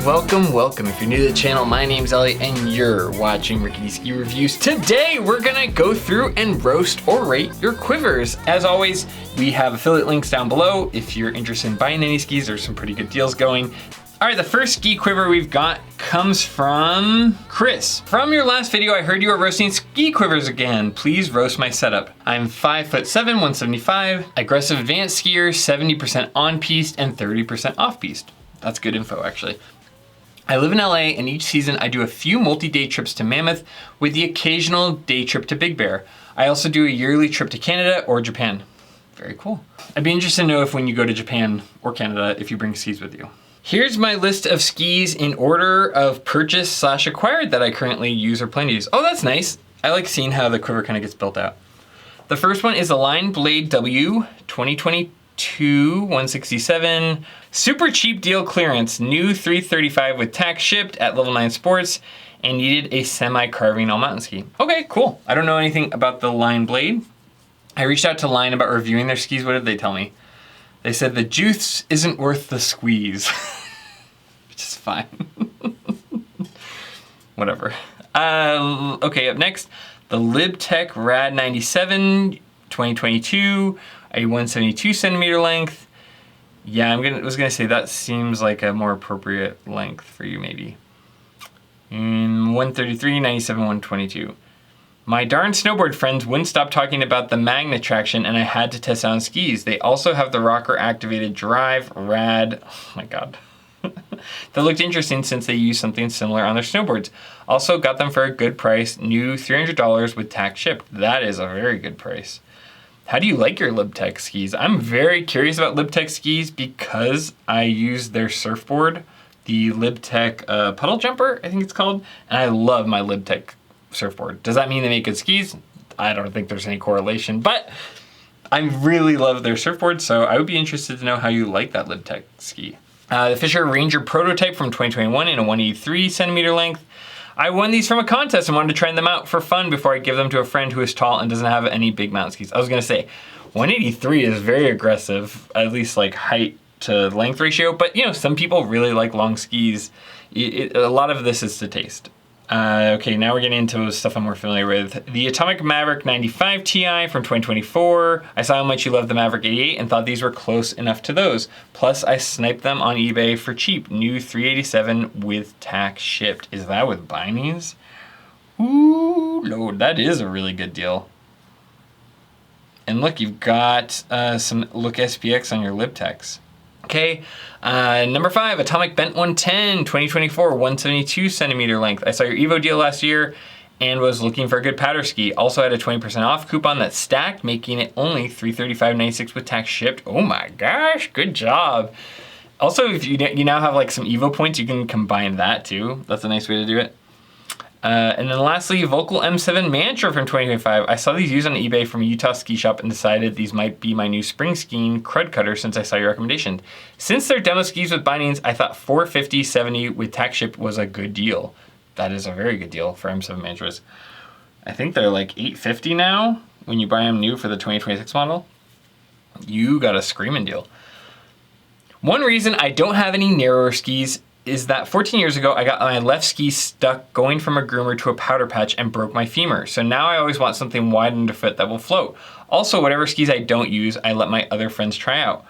welcome. If you're new to the channel, my name's Elliott and you're watching Rickety Ski Reviews. Today, we're gonna go through and roast or rate your Quivers. As always, we have affiliate links down below. If you're interested in buying any skis, there's some pretty good deals going. All right, the first ski quiver we've got comes from Chris. From your last video, I heard you were roasting ski quivers again. Please roast my setup. I'm 5'7", 175, aggressive advanced skier, 70% on-piste and 30% off-piste. That's good info, actually. I live in LA and each season I do a few multi-day trips to Mammoth with the occasional day trip to Big Bear. I also do a yearly trip to Canada or Japan. Very cool. I'd be interested to know if when you go to Japan or Canada, if you bring skis with you. Here's my list of skis in order of purchase / acquired that I currently use or plan to use. Oh, that's nice. I like seeing how the quiver kind of gets built out. The first one is Elan Blade W 2022 167. Super cheap deal clearance. New 335 with tax shipped at Level 9 Sports and needed a semi-carving all mountain ski. Okay, cool. I don't know anything about the Line Blade. I reached out to Line about reviewing their skis. What did they tell me? They said the juice isn't worth the squeeze. Which is fine. Whatever. Okay, up next, the LibTech Rad 97 2022, a 172 centimeter length. Yeah, I was gonna say that seems like a more appropriate length for you maybe. 133, 97, 122. My darn snowboard friends wouldn't stop talking about the magnet traction and I had to test out on skis. They also have the rocker activated drive rad, oh my God. That looked interesting since they use something similar on their snowboards. Also got them for a good price, new $300 with tax shipped. That is a very good price. How do you like your LibTech skis? I'm very curious about LibTech skis because I use their surfboard, the LibTech puddle jumper, I think it's called, and I love my LibTech surfboard. Does that mean they make good skis? I don't think there's any correlation, but I really love their surfboard, so I would be interested to know how you like that LibTech ski. The Fischer Ranger prototype from 2021 in a 183 centimeter length. I won these from a contest and wanted to try them out for fun before I give them to a friend who is tall and doesn't have any big mountain skis. I was gonna say, 183 is very aggressive, at least like height to length ratio, but you know, some people really like long skis. A lot of this is to taste. Okay, now we're getting into stuff I'm more familiar with. The Atomic Maverick 95 Ti from 2024. I saw how much you loved the Maverick 88 and thought these were close enough to those. Plus, I sniped them on eBay for cheap. New 387 with tax shipped. Is that with bindings? Ooh, Lord, that is a really good deal. And look, you've got some Look SPX on your LibTechs. Okay, number 5, Atomic Bent 110, 2024, 172 centimeter length. I saw your Evo deal last year and was looking for a good powder ski. Also had a 20% off coupon that stacked, making it only $335.96 with tax shipped. Oh my gosh, good job. Also, if you now have like some Evo points, you can combine that too. That's a nice way to do it. And then lastly, Volkl M7 Mantra from 2025. I saw these used on eBay from a Utah ski shop and decided these might be my new spring skiing crud cutter since I saw your recommendation. Since they're demo skis with bindings, I thought $450.70 with tax ship was a good deal. That is a very good deal for M7 Mantras. I think they're like $850 now when you buy them new for the 2026 model. You got a screaming deal. One reason I don't have any narrower skis is that 14 years ago, I got my left ski stuck going from a groomer to a powder patch and broke my femur. So now I always want something wide underfoot that will float. Also, whatever skis I don't use, I let my other friends try out.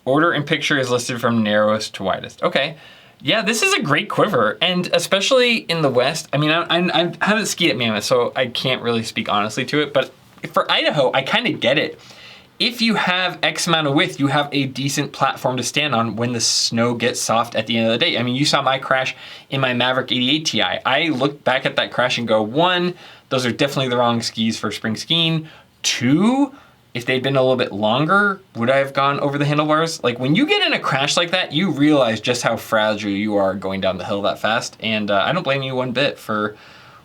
Order and picture is listed from narrowest to widest. Okay, yeah, this is a great quiver. And especially in the West, I mean, I haven't skied at Mammoth, so I can't really speak honestly to it, but for Idaho, I kind of get it. If you have X amount of width, you have a decent platform to stand on when the snow gets soft at the end of the day. I mean, you saw my crash in my Maverick 88 Ti. I look back at that crash and go, 1, those are definitely the wrong skis for spring skiing. 2, if they'd been a little bit longer, would I have gone over the handlebars? Like when you get in a crash like that, you realize just how fragile you are going down the hill that fast. And I don't blame you one bit for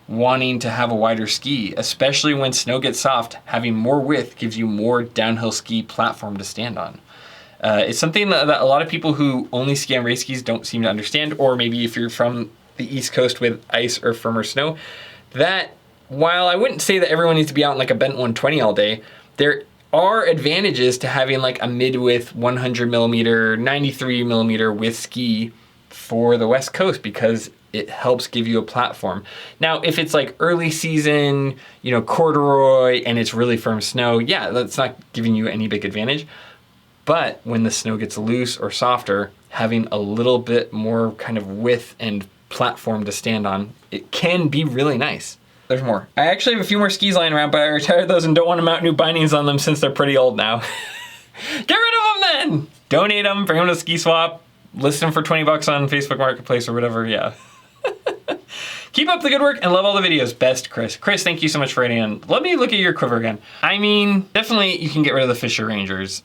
wanting to have a wider ski, especially when snow gets soft. Having more width gives you more downhill ski platform to stand on. It's something that a lot of people who only ski on race skis don't seem to understand, or maybe if you're from the East Coast with ice or firmer snow, that while I wouldn't say that everyone needs to be out in like a bent 120 all day, there are advantages to having like a mid-width 100 millimeter, 93 millimeter width ski for the West Coast because it helps give you a platform. Now, if it's like early season, you know, corduroy and it's really firm snow, yeah, that's not giving you any big advantage. But when the snow gets loose or softer, having a little bit more kind of width and platform to stand on, it can be really nice. There's more. I actually have a few more skis lying around, but I retired those and don't want to mount new bindings on them since they're pretty old now. Get rid of them then! Donate them, bring them to Ski Swap, list them for 20 bucks on Facebook Marketplace or whatever, yeah. Keep up the good work and love all the videos. Best, Chris. Chris, thank you so much for writing in. Let me look at your quiver again. I mean, definitely you can get rid of the Fischer Rangers.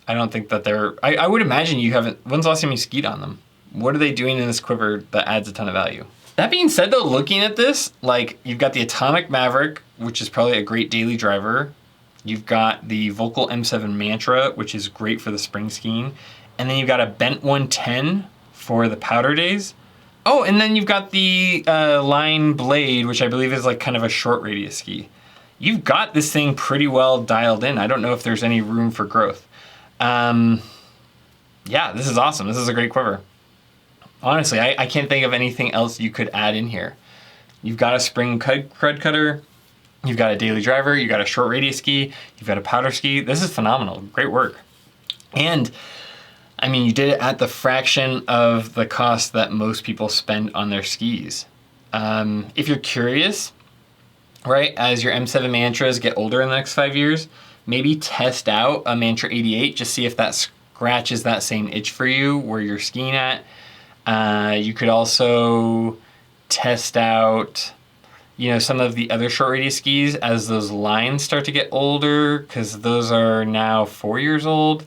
I don't think that they're, I would imagine you haven't, when's the last time you skied on them? What are they doing in this quiver that adds a ton of value? That being said though, looking at this, like you've got the Atomic Maverick, which is probably a great daily driver. You've got the Volkl M7 Mantra, which is great for the spring skiing. And then you've got a Bent 110 for the powder days. Oh, and then you've got the Line Blade, which I believe is like kind of a short radius ski. You've got this thing pretty well dialed in. I don't know if there's any room for growth. Yeah, this is awesome. This is a great quiver. Honestly, I can't think of anything else you could add in here. You've got a spring crud cutter, you've got a daily driver, you've got a short radius ski, you've got a powder ski. This is phenomenal, great work. And I mean, you did it at the fraction of the cost that most people spend on their skis. If you're curious, right, as your M7 Mantras get older in the next 5 years, maybe test out a Mantra 88, just see if that scratches that same itch for you where you're skiing at. You could also test out, you know, some of the other short radius skis as those lines start to get older, because those are now 4 years old.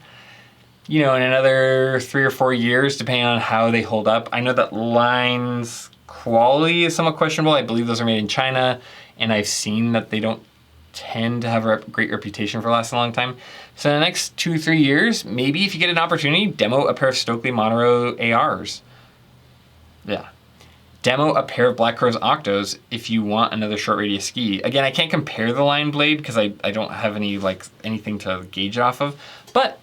You know, in another 3 or 4 years, depending on how they hold up. I know that lines quality is somewhat questionable. I believe those are made in China, and I've seen that they don't tend to have a great reputation for lasting a long time. So in the next 2 or 3 years, maybe if you get an opportunity, demo a pair of Stockli Montero ARs. Yeah. Demo a pair of Black Crow's Octos if you want another short radius ski. Again, I can't compare the Line Blade because I don't have anything to gauge off of, but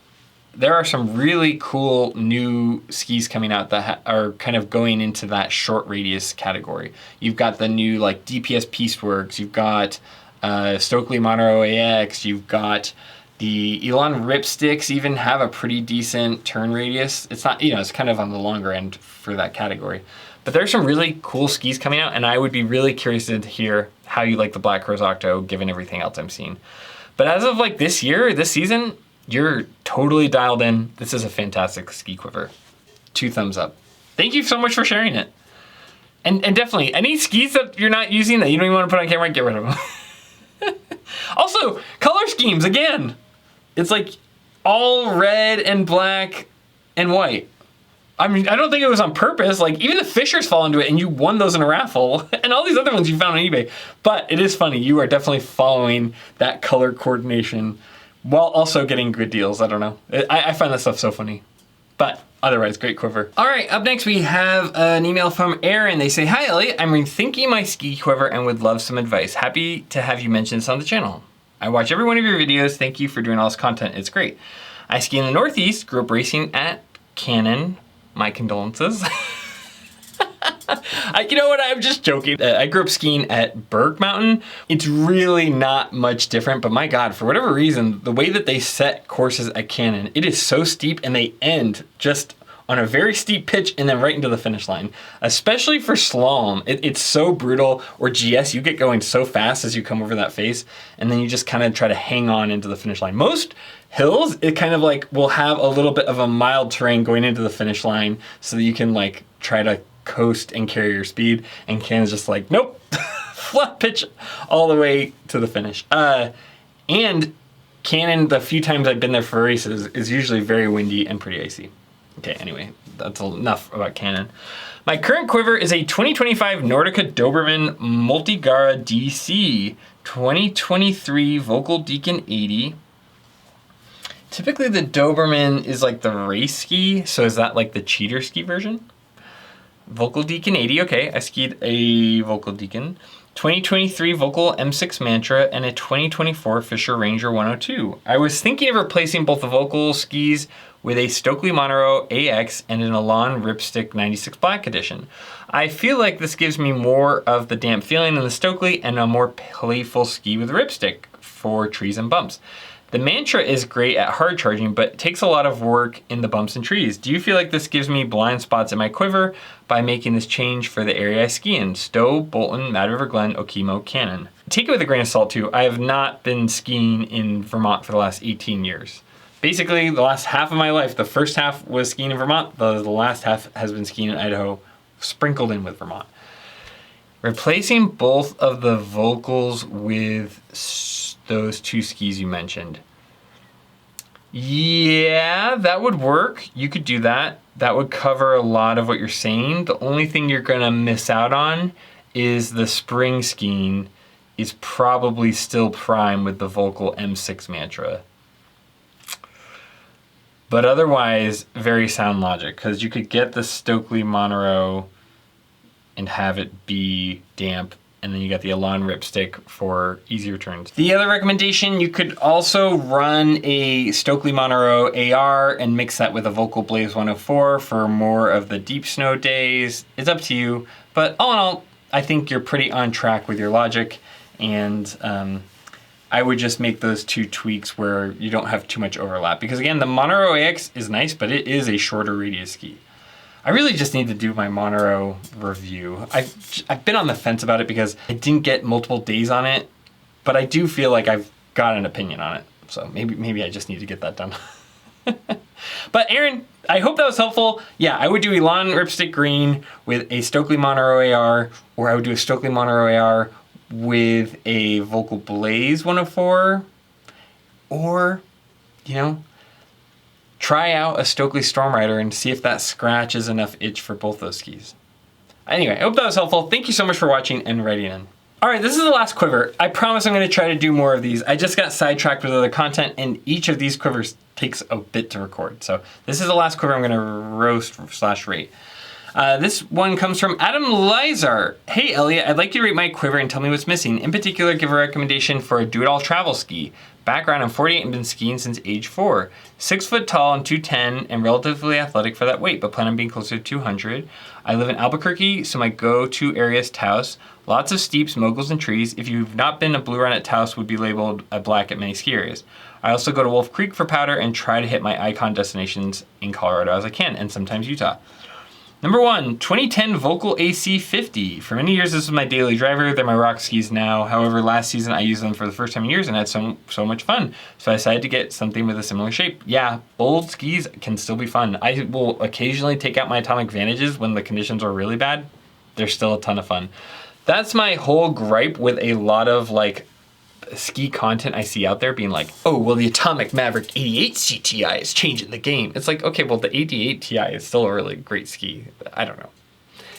there are some really cool new skis coming out that are kind of going into that short radius category. You've got the new like DPS Pieceworks, you've got Stockli Montero AX, you've got the Elan Ripsticks even have a pretty decent turn radius. It's not, you know, it's kind of on the longer end for that category. But there's some really cool skis coming out, and I would be really curious to hear how you like the Black Crow's Octo given everything else I'm seeing. But as of like this year, this season, you're totally dialed in. This is a fantastic ski quiver. 2 thumbs up. Thank you so much for sharing it. And definitely, any skis that you're not using that you don't even want to put on camera, get rid of them. Also, color schemes, again. It's like all red and black and white. I mean, I don't think it was on purpose. Like, even the Fischers fall into it, and you won those in a raffle, and all these other ones you found on eBay. But it is funny. You are definitely following that color coordination while also getting good deals. I don't know. I find that stuff so funny. But otherwise, great quiver. All right, up next we have an email from Aaron. They say, "Hi Elliott, I'm rethinking my ski quiver and would love some advice. Happy to have you mention this on the channel. I watch every one of your videos. Thank you for doing all this content. It's great. I ski in the Northeast, grew up racing at Cannon. My condolences." You know what, I'm just joking. I grew up skiing at Berg Mountain. It's really not much different, but my God, for whatever reason, the way that they set courses at Cannon, it is so steep and they end just on a very steep pitch and then right into the finish line. Especially for slalom, it's so brutal. Or GS, you get going so fast as you come over that face, and then you just kind of try to hang on into the finish line. Most hills, it kind of like will have a little bit of a mild terrain going into the finish line so that you can like try to coast and carry your speed, and Cannon's just like, nope, flat pitch all the way to the finish. And Cannon, the few times I've been there for races, is usually very windy and pretty icy. Okay, anyway, that's enough about Cannon. My current quiver is a 2025 Nordica Doberman Multigara DC 2023 Volkl Deacon 80. Typically the Doberman is like the race ski, so is that like the cheater ski version? Volkl Deacon 80, okay, I skied a Volkl Deacon. 2023 Volkl M7 Mantra and a 2024 Fischer Ranger 102. I was thinking of replacing both the Volkl skis with a Stockli Montero AX and an Elan Ripstick 96 Black Edition. I feel like this gives me more of the damp feeling in the Stockli and a more playful ski with Ripstick for trees and bumps. The Mantra is great at hard charging, but takes a lot of work in the bumps and trees. Do you feel like this gives me blind spots in my quiver by making this change for the area I ski in? Stowe, Bolton, Mad River Glen, Okemo, Cannon. Take it with a grain of salt too. I have not been skiing in Vermont for the last 18 years. Basically, the last half of my life, the first half was skiing in Vermont, the last half has been skiing in Idaho, sprinkled in with Vermont. Replacing both of the Volkls with those two skis you mentioned. Yeah, that would work. You could do that. That would cover a lot of what you're saying. The only thing you're gonna miss out on is the spring skiing is probably still prime with the Volkl M7 Mantra. But otherwise, very sound logic, because you could get the Stockli Montero and have it be damp, and then you got the Elan Ripstick for easier turns. The other recommendation, you could also run a Stockli Montero AR and mix that with a Volkl Blaze 104 for more of the deep snow days. It's up to you, but all in all, I think you're pretty on track with your logic, and I would just make those two tweaks where you don't have too much overlap. Because again, the Montero AX is nice, but it is a shorter radius ski. I really just need to do my Montero review. I've been on the fence about it because I didn't get multiple days on it, but I do feel like I've got an opinion on it. So maybe I just need to get that done. But Aaron, I hope that was helpful. Yeah, I would do Elan Ripstick Green with a Stockli Montero AR, or I would do a Stockli Montero AR with a Volkl Blaze 104, or, you know, try out a Stockli Stormrider and see if that scratches enough itch for both those skis. Anyway, I hope that was helpful. Thank you so much for watching and writing in. All right, this is the last quiver. I promise I'm gonna try to do more of these. I just got sidetracked with other content, and each of these quivers takes a bit to record. So this is the last quiver I'm gonna roast/rate. This one comes from Adam Lizar. Hey Elliott, I'd like you to rate my quiver and tell me what's missing. In particular, give a recommendation for a do-it-all travel ski. Background, I'm 48 and been skiing since age 4. 6 foot tall and 210 and relatively athletic for that weight, but plan on being closer to 200. I live in Albuquerque, so my go-to area is TAOS. Lots of steeps, moguls, and trees. If you've not been, a blue run at TAOS would be labeled a black at many ski areas. I also go to Wolf Creek for powder and try to hit my icon destinations in Colorado as I can, and sometimes Utah. Number 1, 2010 Volkl AC50. For many years, this was my daily driver. They're my rock skis now. However, last season I used them for the first time in years and had so much fun. So I decided to get something with a similar shape. Yeah, old skis can still be fun. I will occasionally take out my Atomic Vantages when the conditions are really bad. They're still a ton of fun. That's my whole gripe with a lot of like ski content I see out there being like, oh, well, the Atomic Maverick 88 CTI is changing the game. It's like, okay, well, the 88 Ti is still a really great ski. I don't know.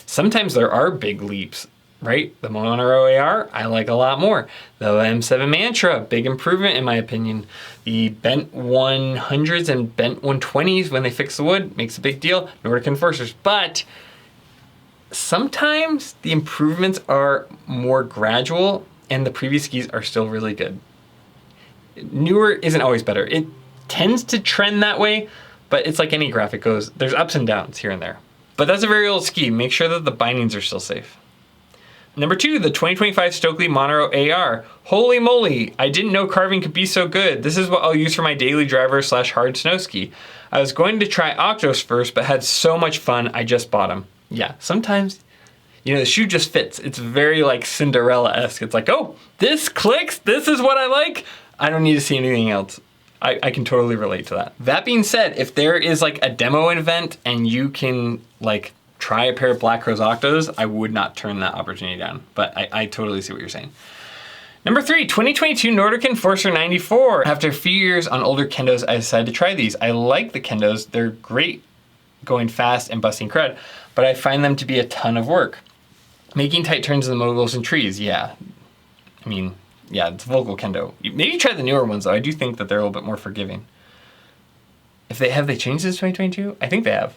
Sometimes there are big leaps, right? The Montero AR, I like a lot more. The M7 Mantra, big improvement in my opinion. The bent 100s and bent 120s when they fix the wood, makes a big deal. Nordica Enforcers, but sometimes the improvements are more gradual and the previous skis are still really good. Newer isn't always better. It tends to trend that way, but it's like any graphic goes, there's ups and downs here and there. But that's a very old ski. Make sure that the bindings are still safe. Number 2, the 2025 Stockli Montero AR. Holy moly, I didn't know carving could be so good. This is what I'll use for my daily driver / hard snow ski. I was going to try Octos first, but had so much fun, I just bought them. Yeah, sometimes, you know, the shoe just fits. It's very like Cinderella-esque. It's like, oh, this clicks, this is what I like. I don't need to see anything else. I can totally relate to that. That being said, if there is like a demo event and you can like try a pair of Black Rose Octos, I would not turn that opportunity down. But I totally see what you're saying. Number 3, 2022 Nordica Enforcer 94. After a few years on older kendos, I decided to try these. I like the kendos. They're great going fast and busting crud, but I find them to be a ton of work. Making tight turns in the moguls and trees, yeah. I mean, yeah, it's Volkl Kendo. Maybe try the newer ones though. I do think that they're a little bit more forgiving. If they have, they changed since 2022? I think they have.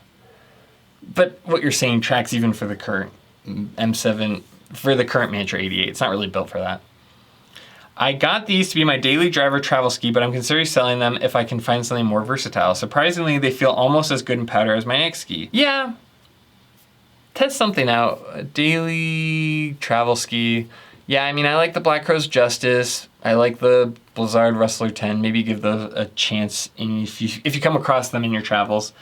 But what you're saying tracks even for the current M7 for the current Mantra 88. It's not really built for that. I got these to be my daily driver travel ski, but I'm considering selling them if I can find something more versatile. Surprisingly, they feel almost as good in powder as my next ski. Yeah, test something out. A daily travel ski. Yeah, I mean, I like the Black Crowes Justis. I like the Blizzard Rustler 10. Maybe give those a chance if you come across them in your travels.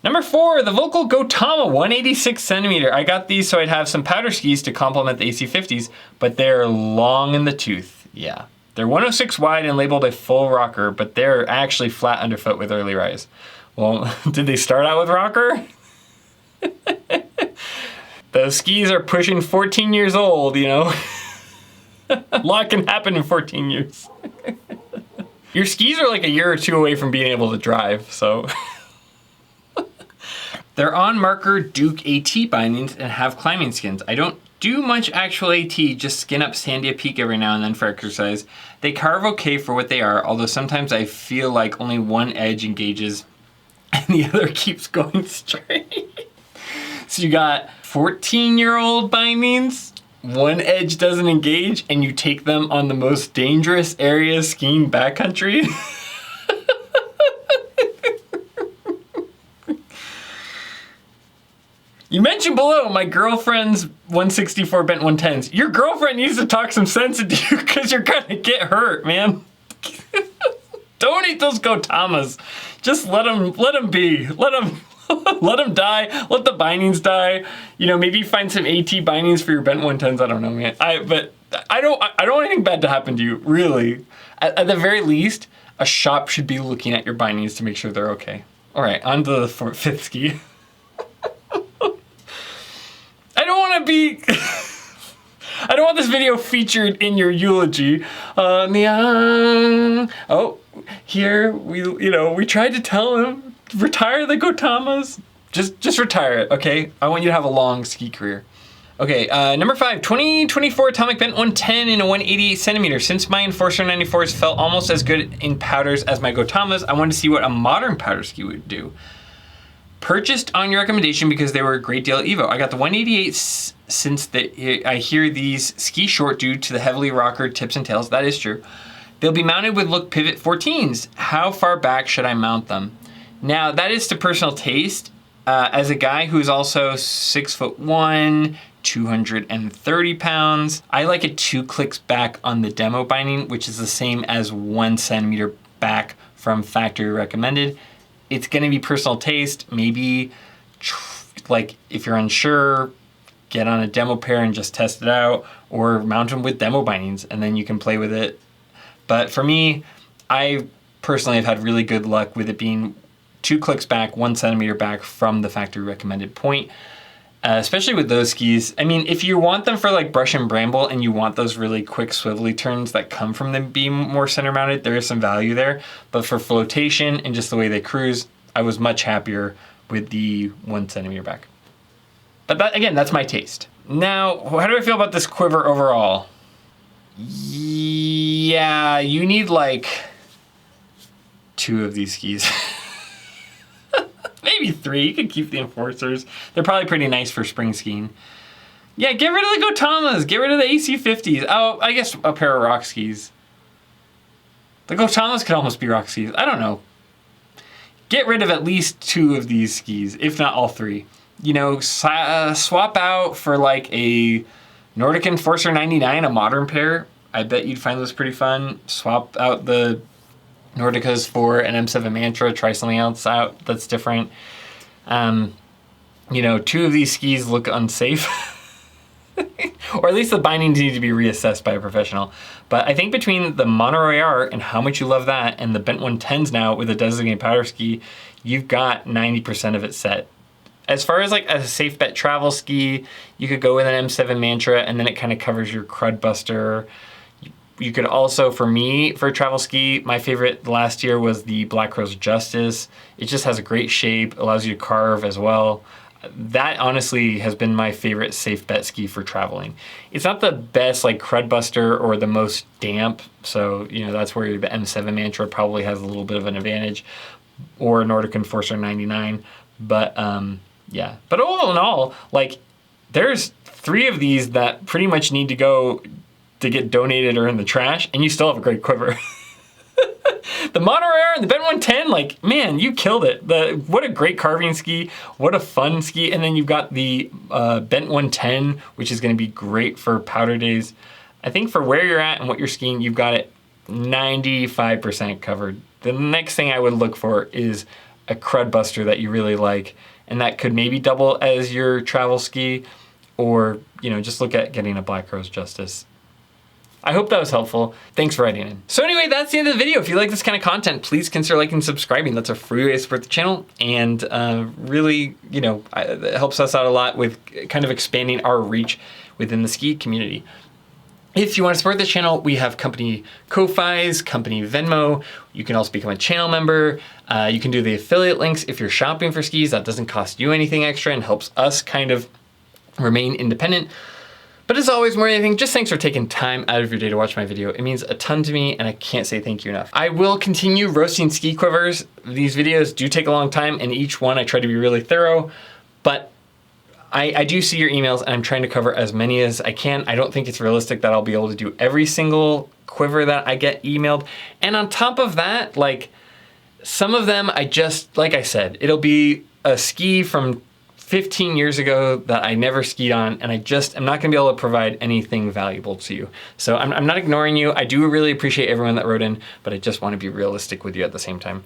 Number 4, the Volkl Gautama 186 centimeter. I got these so I'd have some powder skis to complement the AC50s, but they're long in the tooth. Yeah, they're 106 wide and labeled a full rocker, but they're actually flat underfoot with early rise. Well, did they start out with rocker? Those skis are pushing 14 years old, you know? A lot can happen in 14 years. Your skis are like a year or two away from being able to drive, so. They're on marker Duke AT bindings and have climbing skins. I don't do much actual AT, just skin up Sandia Peak every now and then for exercise. They carve okay for what they are, although sometimes I feel like only one edge engages and the other keeps going straight. So you got 14-year-old bindings, one edge doesn't engage, and you take them on the most dangerous areas skiing backcountry. You mentioned below my girlfriend's 164 bent 110s. Your girlfriend needs to talk some sense into you because you're gonna get hurt, man. Don't eat those Gautamas. Just let them be. Let them die. Let the bindings die. You know, maybe find some AT bindings for your bent 110s. I don't know, man. But I don't want anything bad to happen to you, really. At the very least, a shop should be looking at your bindings to make sure they're okay. All right, on to the 5th ski. I don't want this video featured in your eulogy. Oh, here we tried to tell him, retire the Gautamas. Just retire it, okay? I want you to have a long ski career. Okay, number 5, 2024 Atomic Bent 110 in a 188 centimeter. Since my Enforcer 94s felt almost as good in powders as my Gautamas, I wanted to see what a modern powder ski would do. Purchased on your recommendation because they were a great deal at Evo. I got the 188s since I hear these ski short due to the heavily rockered tips and tails. That is true. They'll be mounted with look pivot 14s. How far back should I mount them? Now that is to personal taste. As a guy who's also 6'1", 230 pounds, I like it 2 clicks back on the demo binding, which is the same as 1 centimeter back from factory recommended. It's gonna be personal taste. Maybe, like, if you're unsure, get on a demo pair and just test it out, or mount them with demo bindings and then you can play with it. But for me, I personally have had really good luck with it being 2 clicks back, 1 centimeter back from the factory recommended point. Especially with those skis. I mean, if you want them for like brush and bramble and you want those really quick swivelly turns that come from them being more center mounted, there is some value there. But for flotation and just the way they cruise, I was much happier with the 1 centimeter back. But that, again, that's my taste. Now, how do I feel about this quiver overall? Yeah, you need like 2 of these skis. Maybe 3, you could keep the Enforcers. They're probably pretty nice for spring skiing. Yeah, get rid of the Gautamas, get rid of the AC50s. Oh, I guess a pair of rock skis. The Gautamas could almost be rock skis, I don't know. Get rid of at least 2 of these skis, if not all 3. You know, swap out for like a Nordica Enforcer 99, a modern pair. I bet you'd find those pretty fun. Swap out the Nordicas for an M7 Mantra, try something else out that's different. You know, 2 of these skis look unsafe. Or at least the bindings need to be reassessed by a professional. But I think between the Monterey AR and how much you love that, and the Bent 110s now with a designated powder ski, you've got 90% of it set. As far as like a safe bet travel ski, you could go with an M7 Mantra and then it kind of covers your crud buster. You could also, for me, for a travel ski, my favorite last year was the Black Crowes Justis. It just has a great shape, allows you to carve as well. That honestly has been my favorite safe bet ski for traveling. It's not the best like crud buster or the most damp, so you know that's where the M7 Mantra probably has a little bit of an advantage, or Nordica Enforcer 99. But yeah, but all in all, like there's 3 of these that pretty much need to go to get donated or in the trash, and you still have a great quiver. The Mono AR and the Bent 110, like, man, you killed it. What a great carving ski. What a fun ski. And then you've got the Bent 110, which is going to be great for powder days. I think for where you're at and what you're skiing, you've got it 95% covered. The next thing I would look for is a crud buster that you really like, and that could maybe double as your travel ski, or, you know, just look at getting a Black Rose Justis. I hope that was helpful. Thanks for writing in. So anyway, that's the end of the video. If you like this kind of content, please consider liking and subscribing. That's a free way to support the channel, and really, you know, it helps us out a lot with kind of expanding our reach within the ski community. If you want to support the channel, we have company Ko-Fis, company Venmo. You can also become a channel member. You can do the affiliate links if you're shopping for skis. That doesn't cost you anything extra and helps us kind of remain independent. But as always, more than anything, just thanks for taking time out of your day to watch my video. It means a ton to me, and I can't say thank you enough. I will continue roasting ski quivers. These videos do take a long time, and each one I try to be really thorough, but I do see your emails, and I'm trying to cover as many as I can. I don't think it's realistic that I'll be able to do every single quiver that I get emailed. And on top of that, like, some of them I just, like I said, it'll be a ski from 15 years ago that I never skied on, and I'm not gonna be able to provide anything valuable to you. So I'm not ignoring you. I do really appreciate everyone that wrote in, but I just wanna be realistic with you at the same time.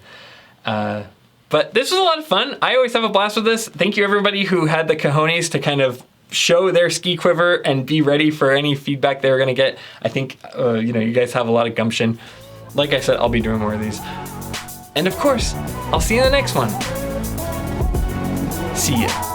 But this was a lot of fun. I always have a blast with this. Thank you everybody who had the cojones to kind of show their ski quiver and be ready for any feedback they were gonna get. I think, you know, you guys have a lot of gumption. Like I said, I'll be doing more of these. And of course, I'll see you in the next one. See ya.